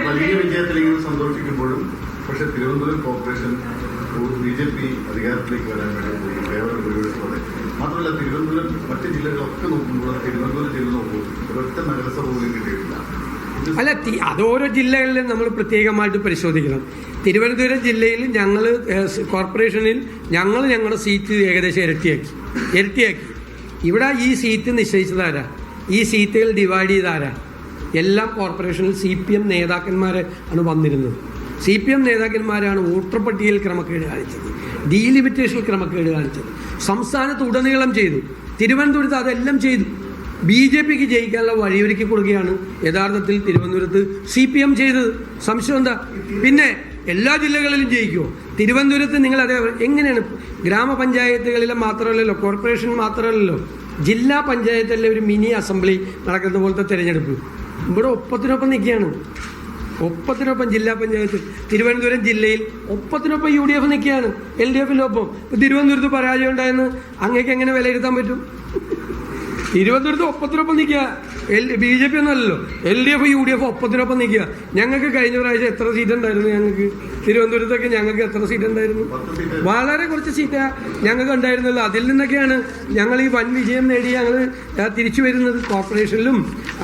വലിയ വിജയത്തിലെങ്കിലും സന്തോഷിക്കുമ്പോഴും പക്ഷെ Thiruvananthapuram corporation BJP അധികാരത്തിലേക്ക് വരാൻ വേണ്ടി കേവലം ഭൂരിപക്ഷത്തോടെ മാത്രമല്ല തിരുവനന്തപുരം മറ്റ് ജില്ലകളൊക്കെ നോക്കുമ്പോൾ തിരുവനന്തപുരം ജില്ല നോക്കുമ്പോൾ ഒരൊറ്റ നഗരസഭ പോലും കിട്ടിയിട്ടില്ല. അല്ല, അത് ഓരോ ജില്ലകളിലും നമ്മൾ പ്രത്യേകമായിട്ട് പരിശോധിക്കണം. തിരുവനന്തപുരം ജില്ലയിൽ ഞങ്ങൾ കോർപ്പറേഷനിൽ ഞങ്ങളുടെ സീറ്റ് ഏകദേശം ഇരട്ടിയാക്കി. ഇവിടെ ഈ സീറ്റ് നിശ്ചയിച്ചതാരാ? ഈ സീറ്റുകൾ ഡിവൈഡ് ചെയ്താരാ? എല്ലാം കോർപ്പറേഷനിൽ CPM നേതാക്കന്മാരെ ആണ് വന്നിരുന്നത്. CPM നേതാക്കന്മാരാണ് വോട്ടർ പട്ടികയിൽ ക്രമക്കേട് കാണിച്ചത്, ഡീലിമിറ്റേഷനിൽ ക്രമക്കേട് കാണിച്ചത്. സംസ്ഥാനത്ത് ഉടനീളം ചെയ്തു, തിരുവനന്തപുരത്ത് അതെല്ലാം ചെയ്തു. BJPക്ക് ജയിക്കാനുള്ള വഴിയൊരുക്കി കൊടുക്കുകയാണ് യഥാർത്ഥത്തിൽ തിരുവനന്തപുരത്ത് CPM ചെയ്തത്. സംശയം എന്താ? പിന്നെ എല്ലാ ജില്ലകളിലും ജയിക്കുമോ? തിരുവനന്തപുരത്ത് നിങ്ങൾ അതേ എങ്ങനെയാണ്? ഗ്രാമപഞ്ചായത്തുകളിലെ മാത്രമല്ലല്ലോ, കോർപ്പറേഷൻ മാത്രമല്ലല്ലോ, ജില്ലാ പഞ്ചായത്തിലെ ഒരു മിനി അസംബ്ലി നടക്കുന്ന പോലത്തെ തിരഞ്ഞെടുപ്പ് ഇവിടെ ഒപ്പത്തിനൊപ്പം നിൽക്കുകയാണ്. ഒപ്പത്തിനൊപ്പം ജില്ലാ പഞ്ചായത്ത് തിരുവനന്തപുരം ജില്ലയിൽ ഒപ്പത്തിനൊപ്പം UDF നിൽക്കുകയാണ്, LDFിനൊപ്പം. തിരുവനന്തപുരത്ത് പരാജയം ഉണ്ടായെന്ന് അങ്ങേക്ക് എങ്ങനെ വിലയിരുത്താൻ പറ്റും? തിരുവനന്തപുരത്ത് ഒപ്പത്തിനൊപ്പം നിൽക്കുക, BJP ഒന്നും അല്ലല്ലോ, LDF UDF ഒപ്പത്തിനൊപ്പം നിൽക്കുക. ഞങ്ങൾക്ക് കഴിഞ്ഞ പ്രാവശ്യം എത്ര സീറ്റ് ഉണ്ടായിരുന്നു? ഞങ്ങൾക്ക് തിരുവനന്തപുരത്തൊക്കെ ഞങ്ങൾക്ക് എത്ര സീറ്റ് ഉണ്ടായിരുന്നു? വളരെ കുറച്ച് സീറ്റാ ഞങ്ങൾക്ക് ഉണ്ടായിരുന്നല്ലോ. അതിൽ നിന്നൊക്കെയാണ് ഞങ്ങൾ ഈ വൻ വിജയം നേടി ഞങ്ങൾ തിരിച്ചു വരുന്നത്. കോർപ്പറേഷനിലും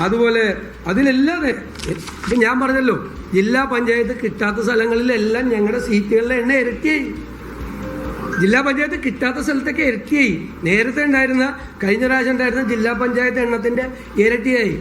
അതുപോലെ അതിലെല്ലാതെ ഇപ്പം ഞാൻ പറഞ്ഞല്ലോ, ജില്ലാ പഞ്ചായത്ത് കിട്ടാത്ത സ്ഥലങ്ങളിലെല്ലാം ഞങ്ങളുടെ സീറ്റുകളുടെ എണ്ണം ഇരട്ടിയായി. ജില്ലാ പഞ്ചായത്ത് കിട്ടാത്ത സ്ഥലത്തൊക്കെ ഇരട്ടിയായി. നേരത്തെ ഉണ്ടായിരുന്ന കഴിഞ്ഞ പ്രാവശ്യം ഉണ്ടായിരുന്ന ജില്ലാ പഞ്ചായത്ത് എണ്ണത്തിൻ്റെ ഇരട്ടിയായി.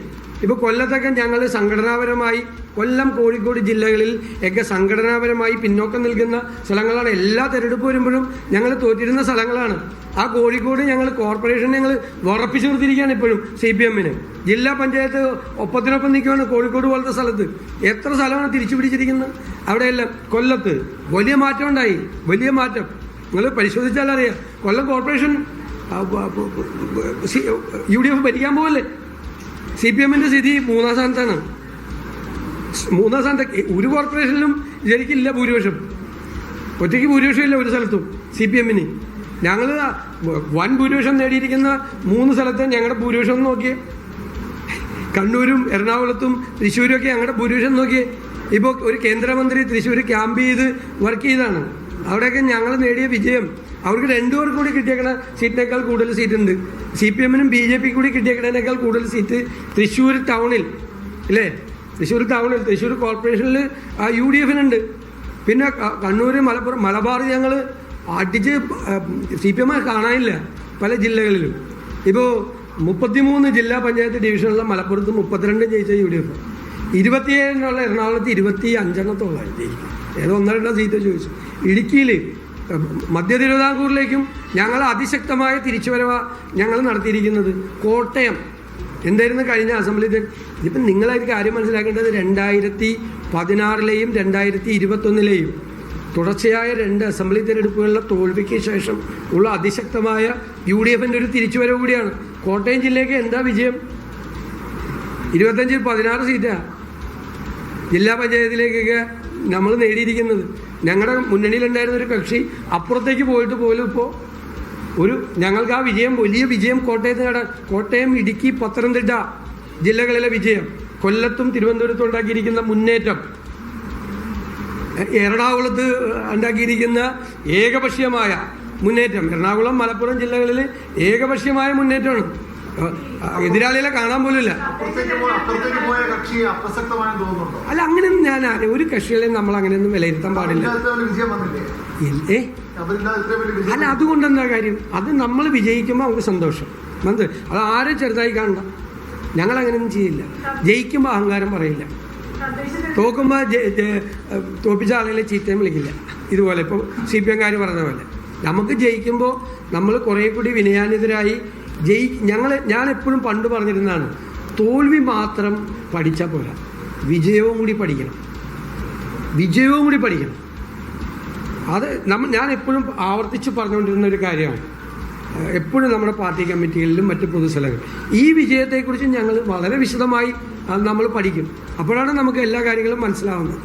ഇപ്പോൾ കൊല്ലത്തൊക്കെ ഞങ്ങൾ സംഘടനാപരമായി കൊല്ലം, കോഴിക്കോട് ജില്ലകളിൽ ഒക്കെ സംഘടനാപരമായി പിന്നോക്കം നിൽക്കുന്ന സ്ഥലങ്ങളാണ്. എല്ലാ തെരഞ്ഞെടുപ്പ് വരുമ്പോഴും ഞങ്ങൾ തോറ്റിരുന്ന സ്ഥലങ്ങളാണ്. ആ കോഴിക്കോട് ഞങ്ങൾ കോർപ്പറേഷൻ ഞങ്ങൾ ഉറപ്പിച്ചു നിർത്തിയിരിക്കുകയാണ് ഇപ്പോഴും CPMന്. ജില്ലാ പഞ്ചായത്ത് ഒപ്പത്തിനൊപ്പം നിൽക്കുകയാണ് കോഴിക്കോട് പോലത്തെ സ്ഥലത്ത്. എത്ര സ്ഥലമാണ് തിരിച്ചു പിടിച്ചിരിക്കുന്നത് അവിടെയെല്ലാം. കൊല്ലത്ത് വലിയ മാറ്റം ഉണ്ടായി, വലിയ മാറ്റം. നിങ്ങൾ പരിശോധിച്ചാൽ അറിയാം. കൊല്ലം കോർപ്പറേഷൻ UDF ഭരിക്കാൻ പോകല്ലേ. CPMന്റെ സ്ഥിതി 3-ാം സ്ഥാനത്താണ്. 3-ാം സ്ഥാനത്ത് ഒരു കോർപ്പറേഷനിലും ശരിക്കില്ല ഭൂരിപക്ഷം. ഒറ്റയ്ക്ക് ഭൂരിപക്ഷമില്ല ഒരു സ്ഥലത്തും CPMന്. ഞങ്ങൾ വൻ ഭൂരിപക്ഷം നേടിയിരിക്കുന്ന 3 സ്ഥലത്ത് ഞങ്ങളുടെ ഭൂരിപക്ഷം നോക്കിയേ. കണ്ണൂരും എറണാകുളത്തും തൃശ്ശൂരും ഒക്കെ ഞങ്ങളുടെ ഭൂരിപക്ഷം നോക്കിയേ. ഇപ്പോൾ ഒരു കേന്ദ്രമന്ത്രി തൃശ്ശൂർ ക്യാമ്പ് ചെയ്ത് വർക്ക് ചെയ്താണ്. അവിടെയൊക്കെ ഞങ്ങൾ നേടിയ വിജയം അവർക്ക് 2 പേർക്ക് കൂടി കിട്ടിയേക്കണ സീറ്റിനേക്കാൾ കൂടുതൽ സീറ്റുണ്ട്. CPMനും BJP കൂടി കിട്ടിയേക്കണേക്കാൾ കൂടുതൽ സീറ്റ് തൃശ്ശൂർ ടൗണിൽ ഇല്ലേ? തൃശ്ശൂർ ടൗണിൽ, തൃശ്ശൂർ കോർപ്പറേഷനിൽ UDFനുണ്ട്. പിന്നെ കണ്ണൂർ, മലബാർ ഞങ്ങൾ അടിച്ച് CPM കാണാനില്ല പല ജില്ലകളിലും. ഇപ്പോൾ 33 ജില്ലാ പഞ്ചായത്ത് ഡിവിഷനുള്ള മലപ്പുറത്ത് 32 ജയിച്ച UDF, 27 എറണാകുളത്ത് 25 ജയിക്കും. ഏതോ 1-2 സീറ്റ് ചോദിച്ചു. ഇടുക്കിയിൽ, മധ്യ തിരുവിതാംകൂറിലേക്കും ഞങ്ങൾ അതിശക്തമായ തിരിച്ചുവരവാ ഞങ്ങൾ നടത്തിയിരിക്കുന്നത്. കോട്ടയം എന്തായിരുന്നു കഴിഞ്ഞ അസംബ്ലി? ഇതിപ്പം നിങ്ങളൊരു കാര്യം മനസ്സിലാക്കേണ്ടത്, 2016-ലെയും 2021-ലെയും തുടർച്ചയായ 2 അസംബ്ലി തിരഞ്ഞെടുപ്പുകളിലെ തോൽവിക്ക് ശേഷം ഉള്ള അതിശക്തമായ UDFന്റെ ഒരു തിരിച്ചുവരവ് കൂടിയാണ്. കോട്ടയം ജില്ലയ്ക്ക് എന്താ വിജയം? 25-16 സീറ്റാണ് ജില്ലാ പഞ്ചായത്തിലേക്കൊക്കെ നമ്മൾ നേടിയിരിക്കുന്നത്. ഞങ്ങളുടെ മുന്നണിയിലുണ്ടായിരുന്ന ഒരു കക്ഷി അപ്പുറത്തേക്ക് പോയിട്ട് പോലും ഇപ്പോൾ ഞങ്ങൾക്ക് ആ വിജയം, വലിയ വിജയം കോട്ടയത്ത് നേടാൻ. കോട്ടയം, ഇടുക്കി, പത്തനംതിട്ട ജില്ലകളിലെ വിജയം, കൊല്ലത്തും തിരുവനന്തപുരത്തും ഉണ്ടാക്കിയിരിക്കുന്ന മുന്നേറ്റം, എറണാകുളത്ത് ഉണ്ടാക്കിയിരിക്കുന്ന ഏകപക്ഷീയമായ മുന്നേറ്റം, എറണാകുളം, മലപ്പുറം ജില്ലകളിൽ ഏകപക്ഷീയമായ മുന്നേറ്റമാണ്. എതിരാളികളെ കാണാൻ പോലുമില്ല. അല്ല, അങ്ങനെയൊന്നും ഞാൻ ഒരു കക്ഷികളെയും നമ്മൾ അങ്ങനെയൊന്നും വിലയിരുത്താൻ പാടില്ല. അല്ല, അതുകൊണ്ട് എന്താ കാര്യം? അത് നമ്മൾ വിജയിക്കുമ്പോൾ നമുക്ക് സന്തോഷം. അത് ആരും ചെറുതായി കാണണ്ട. ഞങ്ങൾ അങ്ങനെയൊന്നും ചെയ്യില്ല. ജയിക്കുമ്പോൾ അഹങ്കാരം പറയില്ല, തോക്കുമ്പോൾ തോപ്പിച്ച ആളുകളെ ചീത്തയും വിളിക്കില്ല. ഇതുപോലെ ഇപ്പോൾ CPMകാർ പറഞ്ഞ പോലെ നമുക്ക് ജയിക്കുമ്പോൾ നമ്മൾ കുറേ കൂടി വിനയാനിതരായി ഞാൻ എപ്പോഴും പണ്ട് പറഞ്ഞിരുന്നതാണ്, തോൽവി മാത്രം പഠിച്ചാൽ പോരാ, വിജയവും കൂടി പഠിക്കണം. അത് ഞാൻ എപ്പോഴും ആവർത്തിച്ച് പറഞ്ഞുകൊണ്ടിരുന്ന ഒരു കാര്യമാണ്. എപ്പോഴും നമ്മുടെ പാർട്ടി കമ്മിറ്റികളിലും മറ്റ് പൊതുസ്ഥലങ്ങളിലും ഈ വിജയത്തെക്കുറിച്ച് ഞങ്ങൾ വളരെ വിശദമായി നമ്മൾ പഠിക്കും. അപ്പോഴാണ് നമുക്ക് എല്ലാ കാര്യങ്ങളും മനസ്സിലാവുന്നത്.